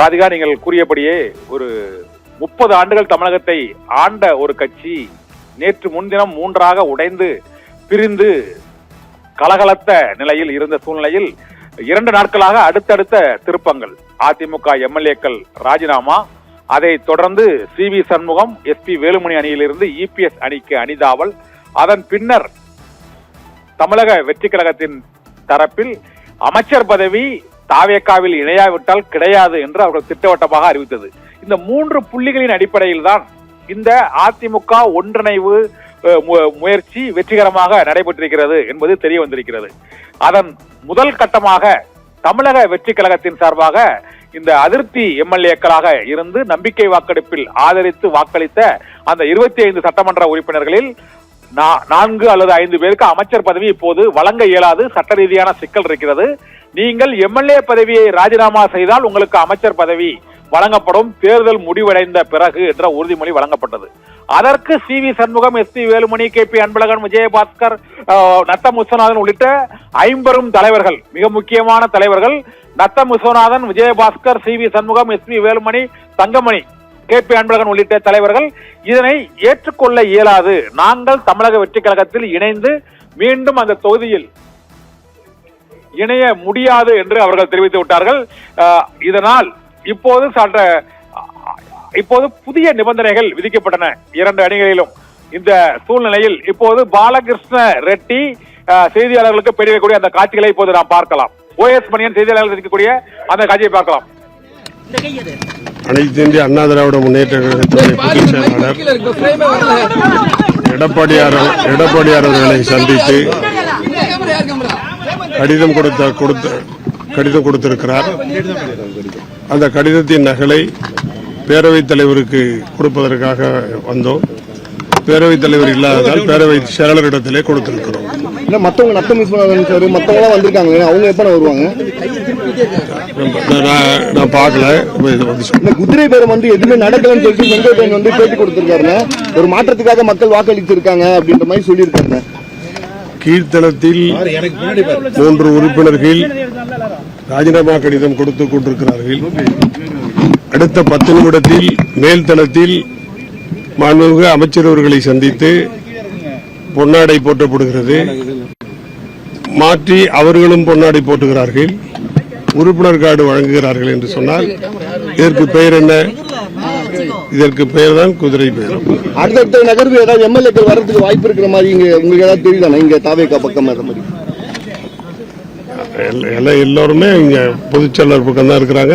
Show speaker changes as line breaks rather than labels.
ராதிகா, நீங்கள் கூறியபடியே ஒரு 30 ஆண்டுகள் தமிழகத்தை ஆண்ட ஒரு கட்சி நேற்று முன்தினம் 3ஆக உடைந்து பிரிந்து கலகலத்த நிலையில் இருந்த சூழ்நிலையில் 2 நாட்களாக அடுத்தடுத்த திருப்பங்கள். அதிமுக எம்எல்ஏக்கள் ராஜினாமா, அதை தொடர்ந்து CV சண்முகம் SP வேலுமணி அணியிலிருந்து EPS அணிக்கு அணிதாவல், அதன் பின்னர் தமிழக வெற்றி கழகத்தின் தரப்பில் அமைச்சர் பதவி தாவேக்காவில் இணையாவிட்டால் கிடையாது என்று அவர்கள் திட்டவட்டமாக அறிவித்தது. இந்த 3 புள்ளிகளின் அடிப்படையில் தான் இந்த அதிமுக ஒன்றிணைவு முயற்சி வெற்றிகரமாக நடைபெற்றிருக்கிறது என்பது தெரிய வந்திருக்கிறது. அதன் முதல் கட்டமாக தமிழக வெற்றி கழகத்தின் சார்பாக இந்த அதிருப்தி எம்எல்ஏக்களாக இருந்து நம்பிக்கை வாக்கெடுப்பில் ஆதரித்து வாக்களித்த அந்த 25 சட்டமன்ற உறுப்பினர்களில் 4 அல்லது 5 பேருக்கு அமைச்சர் பதவி இப்போது வழங்க இயலாது, சட்ட ரீதியான சிக்கல் இருக்கிறது. நீங்கள் எம்எல்ஏ பதவியை ராஜினாமா செய்தால் உங்களுக்கு அமைச்சர் பதவி வழங்கப்படும், தேர்தல் முடிவடைந்த பிறகு என்ற உறுதிமொழி வழங்கப்பட்டது. அதற்கு CV Shanmugam, SP Velumani, KP Anbazhagan, Vijayabaskar, Natham Viswanathan உள்ளிட்ட 50 தலைவர்கள், மிக முக்கியமான தலைவர்கள் Natham Viswanathan, Vijayabaskar, CV Shanmugam, SP Velumani, Thangamani, KP Anbazhagan உள்ளிட்ட தலைவர்கள் இதனை ஏற்றுக்கொள்ள இயலாது, நாங்கள் தமிழக வெற்றி கழகத்தில் இணைந்து மீண்டும் அந்த தொகுதியில் இணைய முடியாது என்று அவர்கள் தெரிவித்து விட்டார்கள். இதனால் இப்போது புதிய நிபந்தனைகள் விதிக்கப்பட்டன 2 அணிகளிலும். இந்த சூழ்நிலையில் இப்போது பாலகிருஷ்ண ரெட்டி செய்தியாளர்களுக்கு பெரியக்கூடிய அந்த காட்சிகளை இப்போது நாம் பார்க்கலாம். OS மணியன் செய்தியாளர்கள் இருக்கக்கூடிய அந்த காட்சியை பார்க்கலாம்.
அனைத்து இந்திய அண்ணா திராவிட முன்னேற்ற கழகத்தினுடைய பொதுச் செயலாளர் எடப்பாடியார் அவர்களை சந்தித்து கடிதம் கொடுத்திருக்கிறார். அந்த கடிதத்தின் நகலை பேரவைத் தலைவருக்கு கொடுப்பதற்காக வந்தோம். பேரவைத் தலைவர் இல்லாததால் பேரவை செயலாளரிடத்திலே கொடுத்திருக்கிறோம்.
மத்தவங்க நத்தம் மத்தவங்க வந்திருக்காங்க, அவங்க எப்ப வருவாங்க?
நான் பார்க்கல.
குதிரை பேரம் வந்து எதுவுமே நடக்கலன்னு சொல்லிட்டு வெங்கடேசன் வந்து பேட்டி கொடுத்திருக்காருங்க. ஒரு மாற்றத்துக்காக மக்கள் வாக்களித்திருக்காங்க அப்படின்ற மாதிரி சொல்லியிருக்காங்க.
கீழ்த்தளத்தில் 3 உறுப்பினர்கள் ராஜினாமா கடிதம் கொடுத்துக் கொண்டிருக்கிறார்கள். அடுத்த 10 நிமிடத்தில் மேல்தளத்தில் மாண்புமிகு அமைச்சர் அவர்களை சந்தித்து பொன்னாடை போட்டப்படுகிறது. மாற்றி அவர்களும் பொன்னாடை போட்டுகிறார்கள், உறுப்பினர் கார்டு வழங்குகிறார்கள் என்று சொன்னால் இதற்கு பெயர் என்ன? இதற்கு பெயர் தான் குதிரை பேரம்.
அடுத்த நகர்வு ஏதாவது எம்எல்ஏக்கள் வரதுக்கு வாய்ப்பு இருக்கிற மாதிரி உங்களுக்கு ஏதாவது தெரியுதானே? இங்க தாவேகா பக்கம் அந்த மாதிரி
எல்லாருமே இங்க பொதுச்செயலாளர் பக்கம் தான் இருக்கிறாங்க.